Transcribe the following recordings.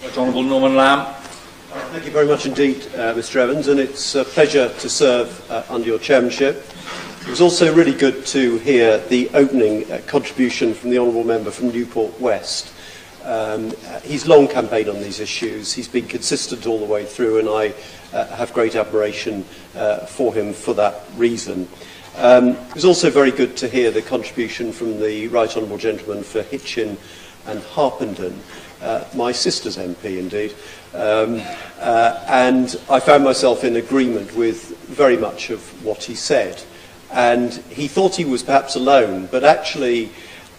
Right Honourable Norman Lamb. Thank you very much indeed, Mr Evans, and it's a pleasure to serve under your chairmanship. It was also really good to hear the opening contribution from the Honourable Member from Newport West. He's long campaigned on these issues. He's been consistent all the way through, and I have great admiration for him for that reason. It was also very good to hear the contribution from the Right Honourable Gentleman for Hitchin and Harpenden, my sister's MP indeed, and I found myself in agreement with very much of what he said. And he thought he was perhaps alone, but actually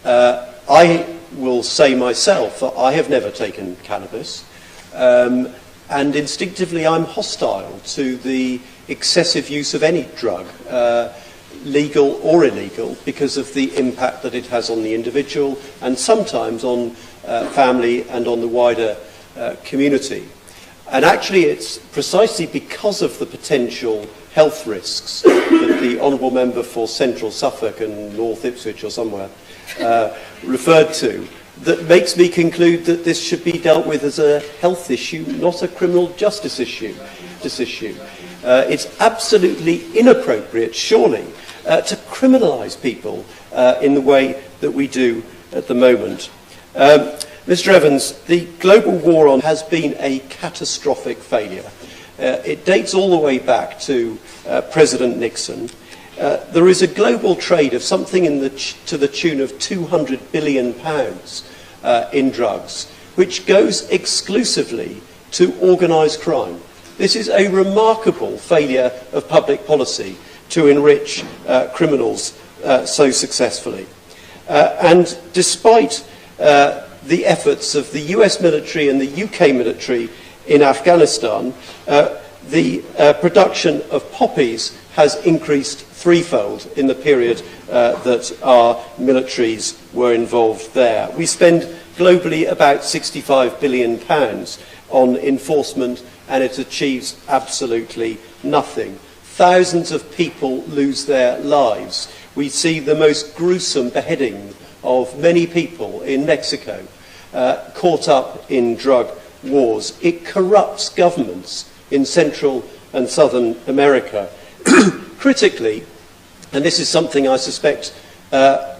I will say myself that I have never taken cannabis, and instinctively I'm hostile to the excessive use of any drug, legal or illegal, because of the impact that it has on the individual and sometimes on family and on the wider community. And actually it's precisely because of the potential health risks that the Honourable Member for Central Suffolk and North Ipswich or somewhere referred to that makes me conclude that this should be dealt with as a health issue, not a criminal justice issue. It's absolutely inappropriate, surely, to criminalise people in the way that we do at the moment. Mr Evans, the global war on has been a catastrophic failure. It dates all the way back to President Nixon. There is a global trade of something to the tune of £200 billion in drugs, which goes exclusively to organised crime. This is a remarkable failure of public policy to enrich criminals so successfly. And despite the efforts of the US military and the UK military in Afghanistan, the production of poppies has increased threefold in the period that our militaries were involved there. We spend globally about £65 billion on enforcement, and it achieves absolutely nothing. Thousands of people lose their lives. We see the most gruesome beheading of many people in Mexico, caught up in drug wars. It corrupts governments in Central and Southern America. Critically, and this is something I suspect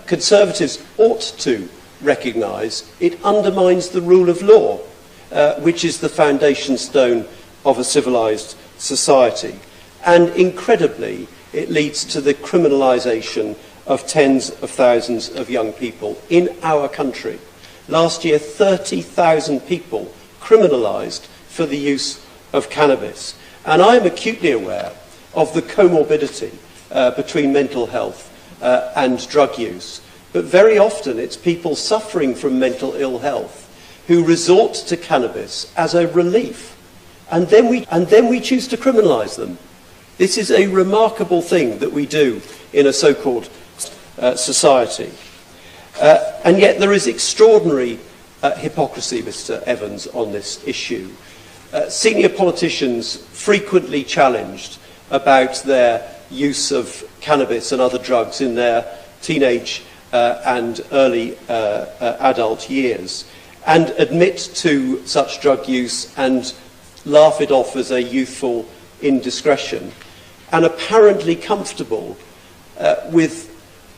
Conservatives ought to recognise, it undermines the rule of law, which is the foundation stone of a civilised society. And incredibly, it leads to the criminalisation of tens of thousands of young people in our country. Last year, 30,000 people criminalised for the use of cannabis. And I am acutely aware of the comorbidity between mental health and drug use. But very often it's people suffering from mental ill health who resort to cannabis as a relief. And then we choose to criminalise them. This is a remarkable thing that we do in a so-called society. And yet there is extraordinary hypocrisy, Mr Evans, on this issue. Senior politicians frequently challenged about their use of cannabis and other drugs in their teenage and early adult years, and admit to such drug use and laugh it off as a youthful indiscretion, and apparently comfortable with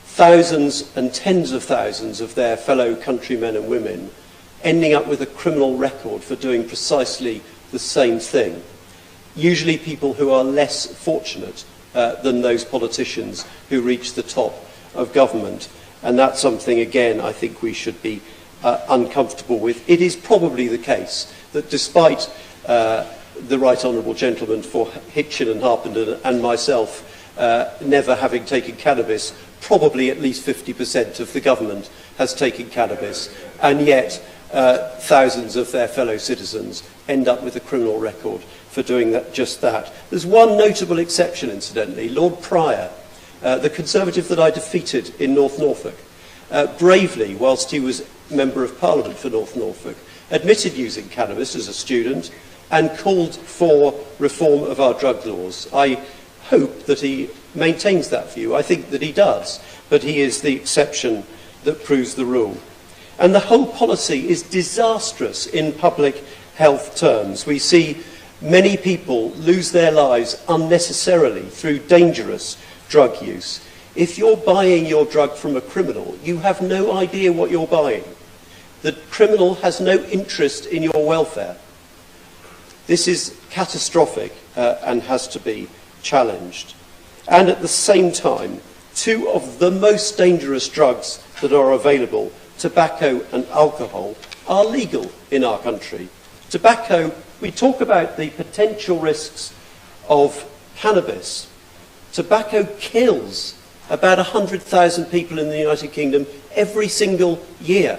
thousands and tens of thousands of their fellow countrymen and women ending up with a criminal record for doing precisely the same thing. Usually people who are less fortunate than those politicians who reach the top of government. And that's something, again, I think we should be uncomfortable with. It is probably the case that despite the Right Honourable Gentleman for Hitchin and Harpenden and myself never having taken cannabis, probably at least 50% of the government has taken cannabis, and yet thousands of their fellow citizens end up with a criminal record for doing just that. There's one notable exception, incidentally. Lord Pryor, the Conservative that I defeated in North Norfolk, bravely, whilst he was Member of Parliament for North Norfolk, admitted using cannabis as a student and called for reform of our drug laws. I hope that he maintains that view. I think that he does, but he is the exception that proves the rule. And the whole policy is disastrous in public health terms. We see many people lose their lives unnecessarily through dangerous drug use. If you're buying your drug from a criminal, you have no idea what you're buying. The criminal has no interest in your welfare. This is catastrophic and has to be challenged. And at the same time, two of the most dangerous drugs that are available, tobacco and alcohol, are legal in our country. Tobacco, we talk about the potential risks of cannabis. Tobacco kills about 100,000 people in the United Kingdom every single year.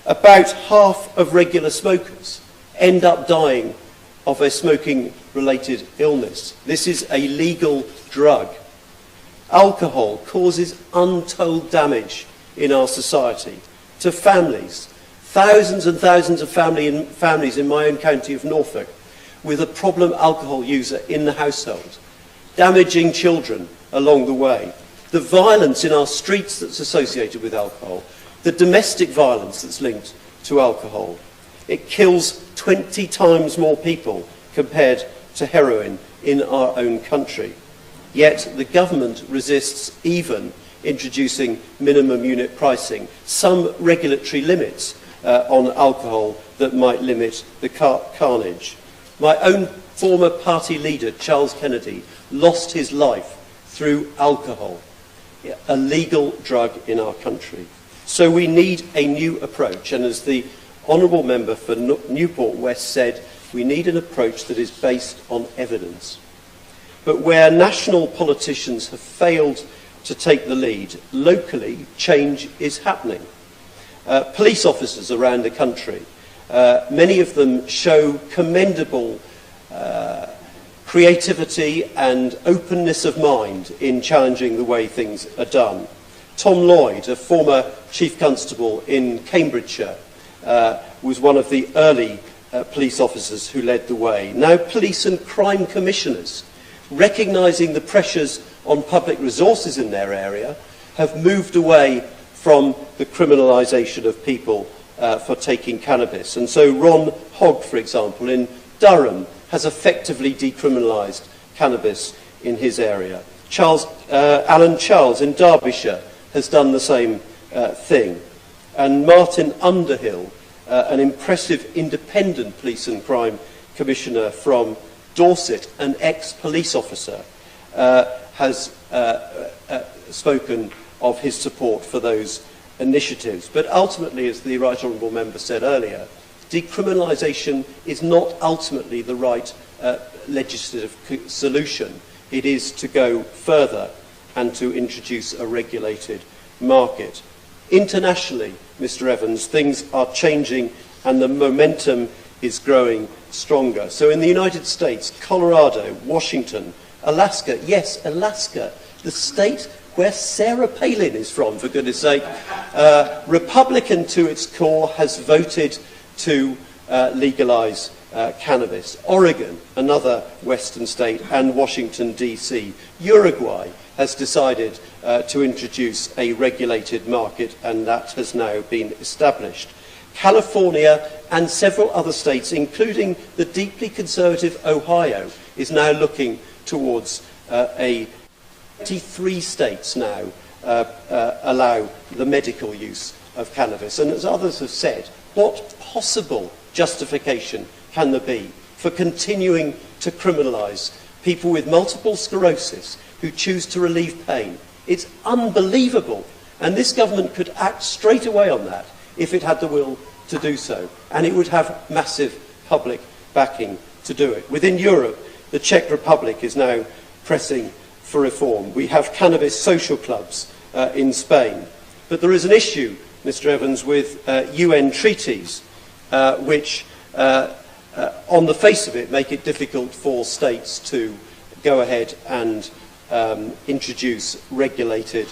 About half of regular smokers end up dying of a smoking-related illness. This is a legal drug. Alcohol causes untold damage in our society to families. Thousands and thousands of families in my own county of Norfolk with a problem alcohol user in the household, damaging children along the way. The violence in our streets that's associated with alcohol, the domestic violence that's linked to alcohol. It kills 20 times more people compared to heroin in our own country. Yet the government resists even introducing minimum unit pricing, some regulatory limits on alcohol that might limit the carnage. My own former party leader, Charles Kennedy, lost his life through alcohol, a legal drug in our country. So we need a new approach, and as the Honourable Member for Newport West said, we need an approach that is based on evidence. But where national politicians have failed to take the lead, locally change is happening. Police officers around the country, many of them show commendable creativity and openness of mind in challenging the way things are done. Tom Lloyd, a former Chief Constable in Cambridgeshire, was one of the early police officers who led the way. Now police and crime commissioners, recognising the pressures on public resources in their area, have moved away from the criminalisation of people for taking cannabis. And so Ron Hogg, for example, in Durham, has effectively decriminalised cannabis in his area. Alan Charles in Derbyshire has done the same thing. And Martin Underhill, an impressive independent police and crime commissioner from Dorset, an ex-police officer, has spoken of his support for those initiatives. But ultimately, as the Right Honourable Member said earlier, decriminalisation is not ultimately the right legislative solution. It is to go further and to introduce a regulated market. Internationally, Mr. Evans, things are changing and the momentum is growing stronger. So in the United States, Colorado, Washington, Alaska, yes, Alaska, the state where Sarah Palin is from, for goodness sake, Republican to its core, has voted to legalise cannabis. Oregon, another Western state, and Washington, D.C. Uruguay has decided to introduce a regulated market, and that has now been established. California and several other states, including the deeply conservative Ohio, is now looking towards 23 states now allow the medical use of cannabis. And as others have said, what possible justification can there be for continuing to criminalise people with multiple sclerosis who choose to relieve pain? It's unbelievable. And this government could act straight away on that if it had the will to do so. And it would have massive public backing to do it. Within Europe, the Czech Republic is now pressing for reform. We have cannabis social clubs in Spain. But there is an issue, Mr. Evans, with UN treaties which, on the face of it, make it difficult for states to go ahead and introduce regulated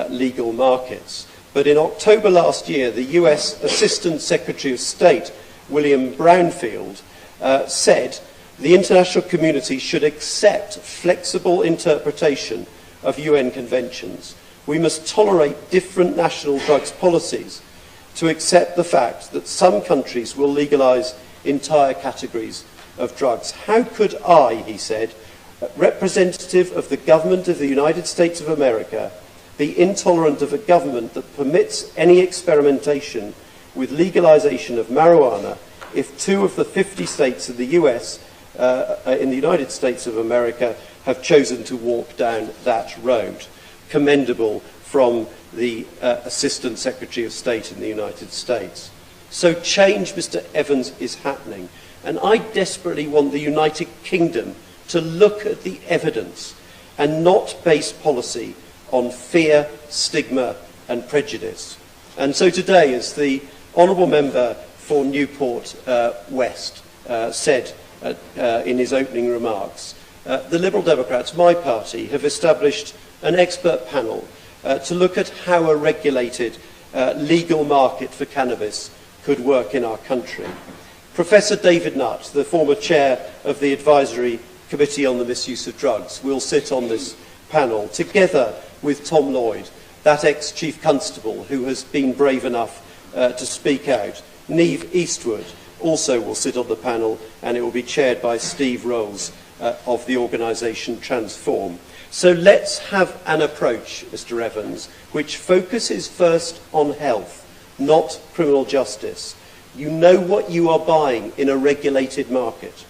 legal markets. But in October last year, the US Assistant Secretary of State, William Brownfield, said the international community should accept flexible interpretation of UN conventions. We must tolerate different national drugs policies to accept the fact that some countries will legalise entire categories of drugs. How could I, he said, representative of the government of the United States of America, be intolerant of a government that permits any experimentation with legalization of marijuana if 2 of the 50 states of the US, in the United States of America, have chosen to walk down that road? Commendable from the Assistant Secretary of State in the United States. So change, Mr. Evans, is happening. And I desperately want the United Kingdom to look at the evidence and not base policy on fear, stigma and prejudice. And so today, as the Honourable Member for Newport West said in his opening remarks, the Liberal Democrats, my party, have established an expert panel to look at how a regulated legal market for cannabis could work in our country. Professor David Nutt, the former chair of the Advisory Committee on the Misuse of Drugs, will sit on this panel, together with Tom Lloyd, that ex-Chief Constable who has been brave enough to speak out. Niamh Eastwood also will sit on the panel, and it will be chaired by Steve Rolls of the organisation Transform. So let's have an approach, Mr. Evans, which focuses first on health, not criminal justice. You know what you are buying in a regulated market.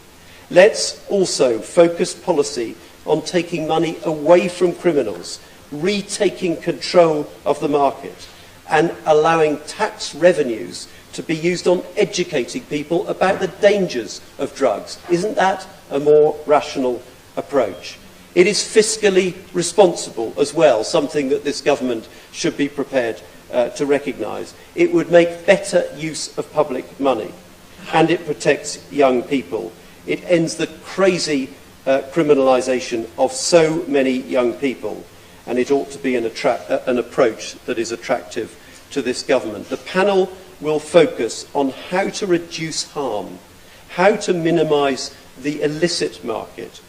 Let's also focus policy on taking money away from criminals, retaking control of the market, and allowing tax revenues to be used on educating people about the dangers of drugs. Isn't that a more rational approach? It is fiscally responsible as well, something that this government should be prepared to recognise. It would make better use of public money, and it protects young people. It ends the crazy criminalisation of so many young people, and it ought to be an approach that is attractive to this government. The panel will focus on how to reduce harm, how to minimise the illicit market,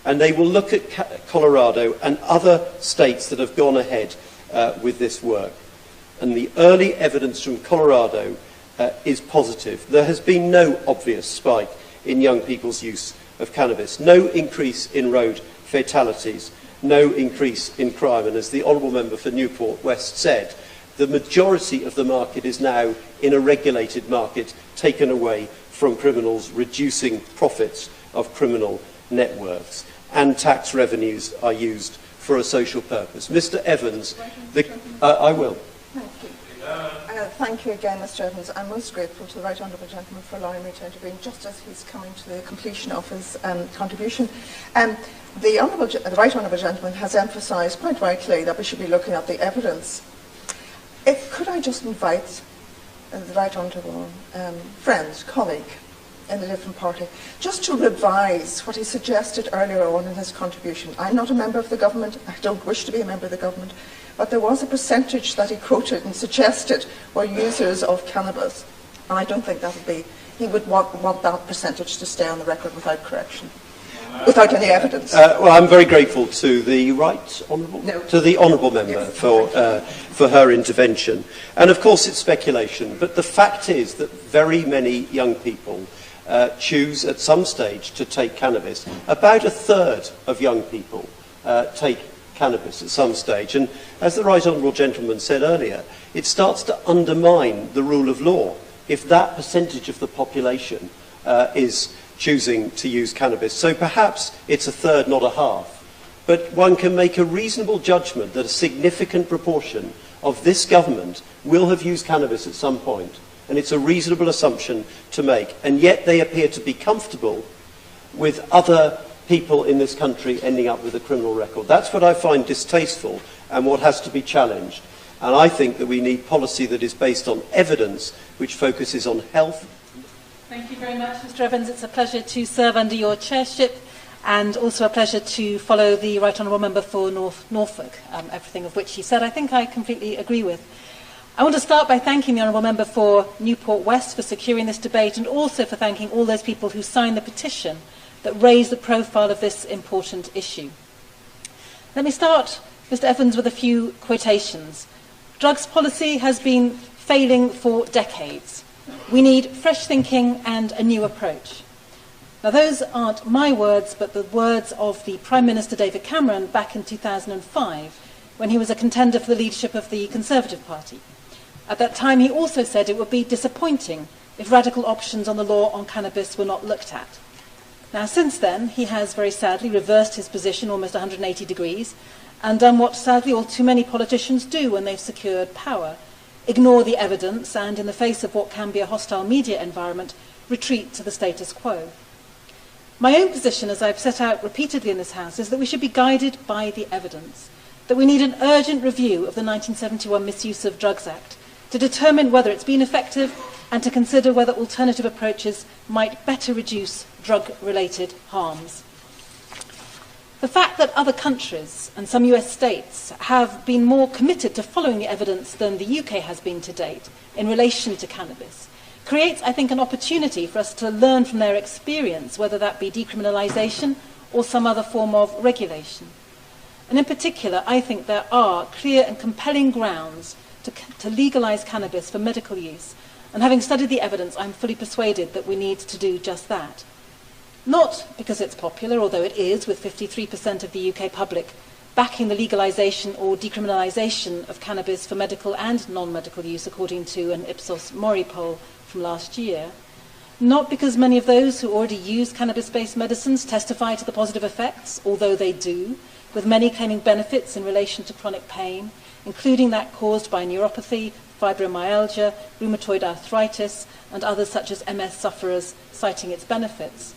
and they will look at Colorado and other states that have gone ahead with this work. And the early evidence from Colorado is positive. There has been no obvious spike in young people's use of cannabis, no increase in road fatalities, no increase in crime. And as the Honourable Member for Newport West said, the majority of the market is now in a regulated market, taken away from criminals, reducing profits of criminal networks. And tax revenues are used for a social purpose. Mr. Evans, I will. Thank you. Thank you again, Mr. Evans. I'm most grateful to the Right Honourable Gentleman for allowing me to intervene just as he's coming to the completion of his contribution. The Right Honourable Gentleman has emphasised quite rightly that we should be looking at the evidence. Could I just invite the Right Honourable friend, colleague in a different party, just to revise what he suggested earlier on in his contribution. I'm not a member of the government, I don't wish to be a member of the government, but there was a percentage that he quoted and suggested were users of cannabis, and I don't think that would be, he would want that percentage to stay on the record without correction, without any evidence. Well, I'm very grateful to the Honourable Member for her intervention. And of course it's speculation, but the fact is that very many young people choose at some stage to take cannabis. About a third of young people take cannabis at some stage. And as the Right Honourable Gentleman said earlier, it starts to undermine the rule of law if that percentage of the population is choosing to use cannabis. So perhaps it's a third, not a half. But one can make a reasonable judgment that a significant proportion of this government will have used cannabis at some point. And it's a reasonable assumption to make. And yet they appear to be comfortable with other people in this country ending up with a criminal record. That's what I find distasteful and what has to be challenged. And I think that we need policy that is based on evidence, which focuses on health. Thank you very much, Mr. Evans. It's a pleasure to serve under your chairship, and also a pleasure to follow the Right Honourable Member for Norfolk, everything of which he said I think I completely agree with. I want to start by thanking the Honourable Member for Newport West for securing this debate, and also for thanking all those people who signed the petition that raised the profile of this important issue. Let me start, Mr. Evans, with a few quotations. Drugs policy has been failing for decades. We need fresh thinking and a new approach. Now, those aren't my words, but the words of the Prime Minister David Cameron back in 2005, when he was a contender for the leadership of the Conservative Party. At that time, he also said it would be disappointing if radical options on the law on cannabis were not looked at. Now, since then, he has very sadly reversed his position almost 180 degrees and done what sadly all too many politicians do when they've secured power: ignore the evidence and, in the face of what can be a hostile media environment, retreat to the status quo. My own position, as I've set out repeatedly in this House, is that we should be guided by the evidence, that we need an urgent review of the 1971 Misuse of Drugs Act to determine whether it's been effective and to consider whether alternative approaches might better reduce drug-related harms. The fact that other countries and some US states have been more committed to following the evidence than the UK has been to date in relation to cannabis creates, I think, an opportunity for us to learn from their experience, whether that be decriminalisation or some other form of regulation. And in particular, I think there are clear and compelling grounds to legalise cannabis for medical use. And having studied the evidence, I'm fully persuaded that we need to do just that. Not because it's popular, although it is, with 53% of the UK public backing the legalisation or decriminalisation of cannabis for medical and non-medical use, according to an Ipsos Mori poll from last year. Not because many of those who already use cannabis-based medicines testify to the positive effects, although they do, with many claiming benefits in relation to chronic pain, including that caused by neuropathy, fibromyalgia, rheumatoid arthritis, and others such as MS sufferers citing its benefits.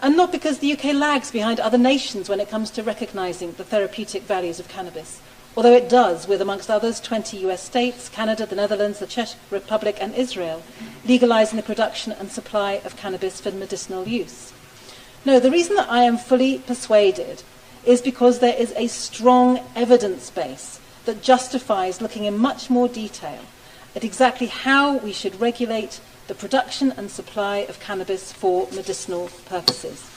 And not because the UK lags behind other nations when it comes to recognising the therapeutic values of cannabis, although it does, with, amongst others, 20 US states, Canada, the Netherlands, the Czech Republic and Israel, legalising the production and supply of cannabis for medicinal use. No, the reason that I am fully persuaded is because there is a strong evidence base that justifies looking in much more detail at exactly how we should regulate the production and supply of cannabis for medicinal purposes.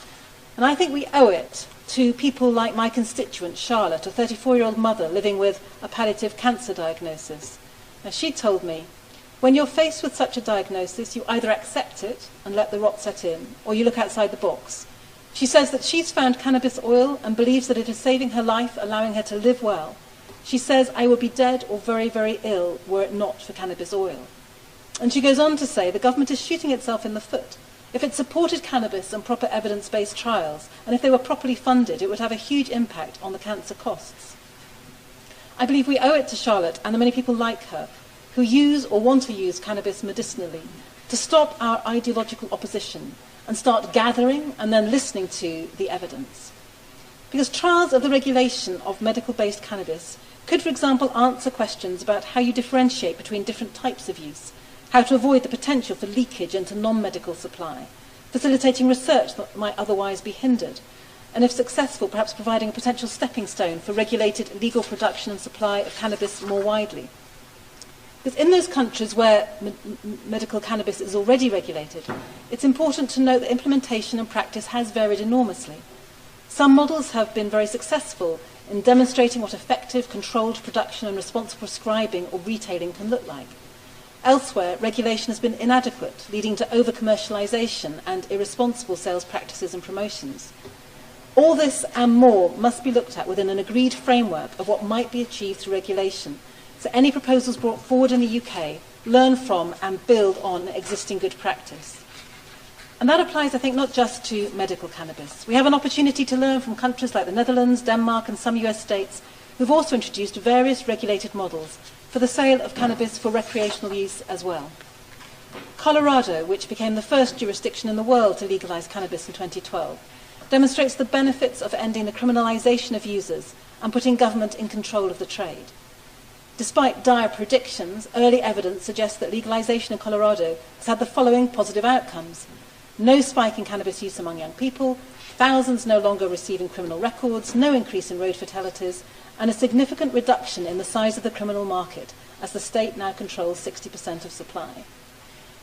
And I think we owe it to people like my constituent, Charlotte, a 34-year-old mother living with a palliative cancer diagnosis. Now, she told me, when you're faced with such a diagnosis, you either accept it and let the rot set in, or you look outside the box. She says that she's found cannabis oil and believes that it is saving her life, allowing her to live well. She says, I would be dead or very, very ill were it not for cannabis oil. And she goes on to say the government is shooting itself in the foot. If it supported cannabis and proper evidence-based trials, and if they were properly funded, it would have a huge impact on the cancer costs. I believe we owe it to Charlotte and the many people like her who use or want to use cannabis medicinally to stop our ideological opposition and start gathering and then listening to the evidence. Because trials of the regulation of medical-based cannabis could, for example, answer questions about how you differentiate between different types of use, how to avoid the potential for leakage into non-medical supply, facilitating research that might otherwise be hindered, and if successful, perhaps providing a potential stepping stone for regulated legal production and supply of cannabis more widely. Because in those countries where medical cannabis is already regulated, it's important to note that implementation and practice has varied enormously. Some models have been very successful in demonstrating what effective, controlled production and responsible prescribing or retailing can look like. Elsewhere, regulation has been inadequate, leading to over-commercialisation and irresponsible sales practices and promotions. All this and more must be looked at within an agreed framework of what might be achieved through regulation, so any proposals brought forward in the UK learn from and build on existing good practice. And that applies, I think, not just to medical cannabis. We have an opportunity to learn from countries like the Netherlands, Denmark and some US states who've also introduced various regulated models for the sale of cannabis for recreational use as well. Colorado, which became the first jurisdiction in the world to legalise cannabis in 2012, demonstrates the benefits of ending the criminalisation of users and putting government in control of the trade. Despite dire predictions, early evidence suggests that legalisation in Colorado has had the following positive outcomes: no spike in cannabis use among young people, thousands no longer receiving criminal records, no increase in road fatalities, and a significant reduction in the size of the criminal market, as the state now controls 60% of supply.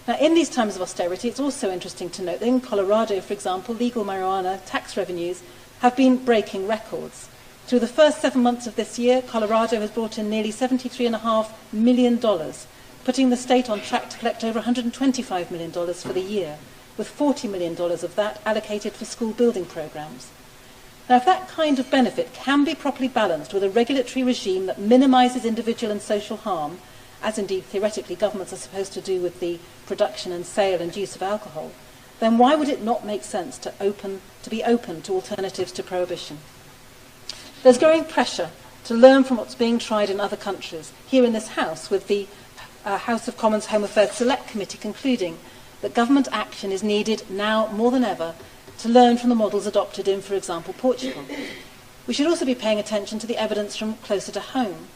Now, in these times of austerity, it's also interesting to note that in Colorado, for example, legal marijuana tax revenues have been breaking records. Through the first 7 months of this year, Colorado has brought in nearly $73.5 million putting the state on track to collect over $125 million for the year, with $40 million of that allocated for school building programs. Now, if that kind of benefit can be properly balanced with a regulatory regime that minimises individual and social harm, as indeed theoretically governments are supposed to do with the production and sale and use of alcohol, then why would it not make sense to be open to alternatives to prohibition? There's growing pressure to learn from what's being tried in other countries, here in this House, with the House of Commons Home Affairs Select Committee concluding that government action is needed now more than ever to learn from the models adopted in, for example, Portugal. We should also be paying attention to the evidence from closer to home.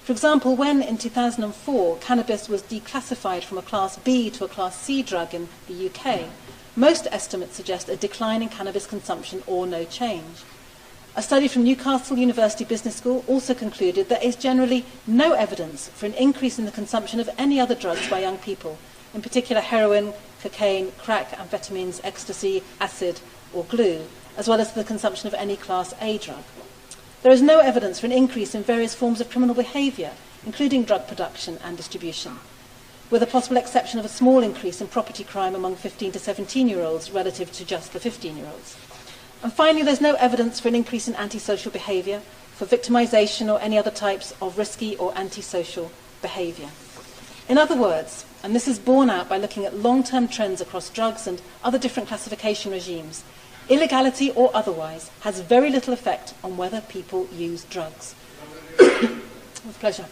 For example, when in 2004 cannabis was declassified from a Class B to a Class C drug in the UK, most estimates suggest a decline in cannabis consumption or no change. A study from Newcastle University Business School also concluded there is generally no evidence for an increase in the consumption of any other drugs by young people, in particular heroin, cocaine, crack, amphetamines, ecstasy, acid or glue, as well as the consumption of any Class A drug. There is no evidence for an increase in various forms of criminal behaviour, including drug production and distribution, with a possible exception of a small increase in property crime among 15 to 17-year-olds relative to just the 15-year-olds. And finally, there's no evidence for an increase in antisocial behaviour, for victimisation or any other types of risky or antisocial behaviour. In other words, and this is borne out by looking at long-term trends across drugs and other different classification regimes, illegality or otherwise has very little effect on whether people use drugs. With pleasure.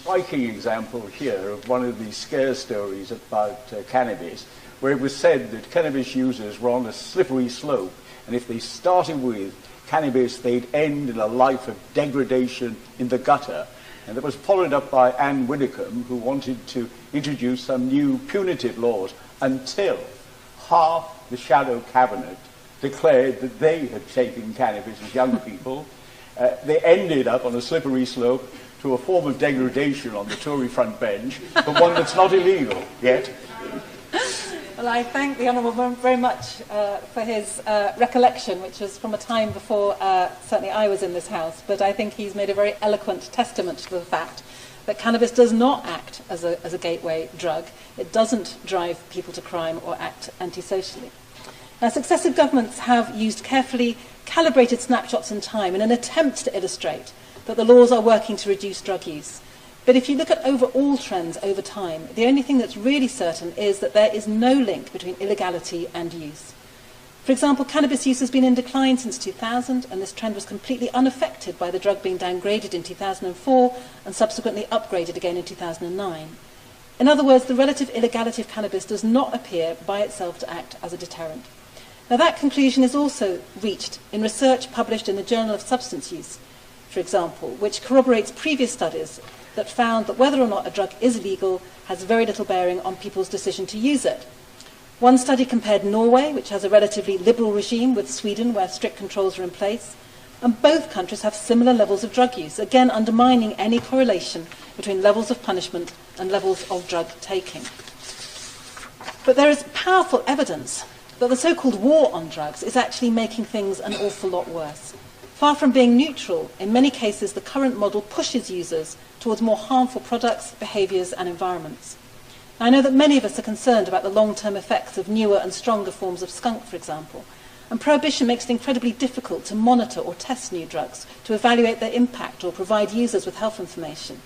Striking example here of one of these scare stories about cannabis, where it was said that cannabis users were on a slippery slope, and if they started with cannabis, they'd end in a life of degradation in the gutter. And that was followed up by Anne Widdecombe, who wanted to introduce some new punitive laws, until half the shadow cabinet declared that they had taken cannabis as young people. They ended up on a slippery slope to a form of degradation on the Tory front bench, but one that's not illegal yet. Well, I thank the Honourable very much for his recollection, which was from a time before certainly I was in this House, but I think he's made a very eloquent testament to the fact that cannabis does not act as a gateway drug. It doesn't drive people to crime or act antisocially. Now, successive governments have used carefully calibrated snapshots in time in an attempt to illustrate that the laws are working to reduce drug use. But if you look at overall trends over time, the only thing that's really certain is that there is no link between illegality and use. For example, cannabis use has been in decline since 2000, and this trend was completely unaffected by the drug being downgraded in 2004 and subsequently upgraded again in 2009. In other words, the relative illegality of cannabis does not appear by itself to act as a deterrent. Now, that conclusion is also reached in research published in the Journal of Substance Use, for example, which corroborates previous studies that found that whether or not a drug is legal has very little bearing on people's decision to use it. One study compared Norway, which has a relatively liberal regime, with Sweden, where strict controls are in place, and both countries have similar levels of drug use, again undermining any correlation between levels of punishment and levels of drug taking. But there is powerful evidence that the so-called war on drugs is actually making things an awful lot worse. Far from being neutral, in many cases the current model pushes users towards more harmful products, behaviours and environments. Now, I know that many of us are concerned about the long-term effects of newer and stronger forms of skunk, for example, and prohibition makes it incredibly difficult to monitor or test new drugs, to evaluate their impact or provide users with health information.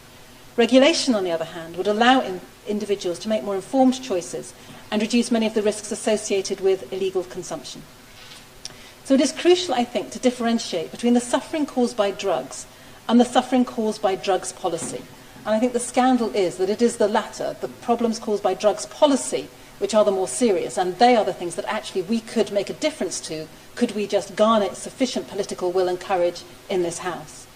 Regulation, on the other hand, would allow individuals to make more informed choices and reduce many of the risks associated with illegal consumption. So it is crucial, I think, to differentiate between the suffering caused by drugs and the suffering caused by drugs policy. And I think the scandal is that it is the latter, the problems caused by drugs policy, which are the more serious, and they are the things that actually we could make a difference to, could we just garner sufficient political will and courage in this House.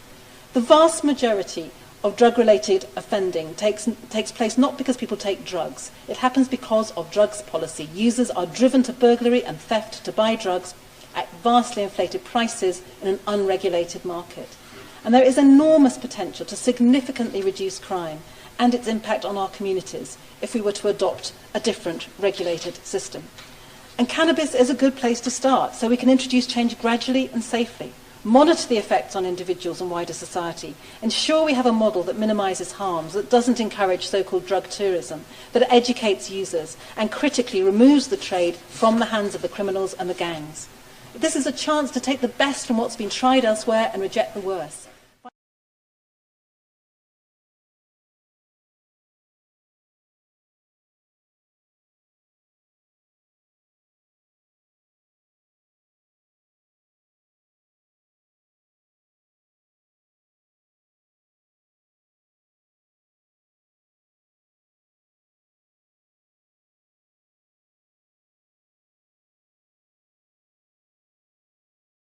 The vast majority of drug-related offending takes place not because people take drugs. It happens because of drugs policy. Users are driven to burglary and theft to buy drugs at vastly inflated prices in an unregulated market. And there is enormous potential to significantly reduce crime and its impact on our communities if we were to adopt a different regulated system. And cannabis is a good place to start, so we can introduce change gradually and safely. monitor the effects on individuals and wider society, ensure we have a model that minimises harms, that doesn't encourage so-called drug tourism, that educates users, and critically removes the trade from the hands of the criminals and the gangs. This is a chance to take the best from what's been tried elsewhere and reject the worst.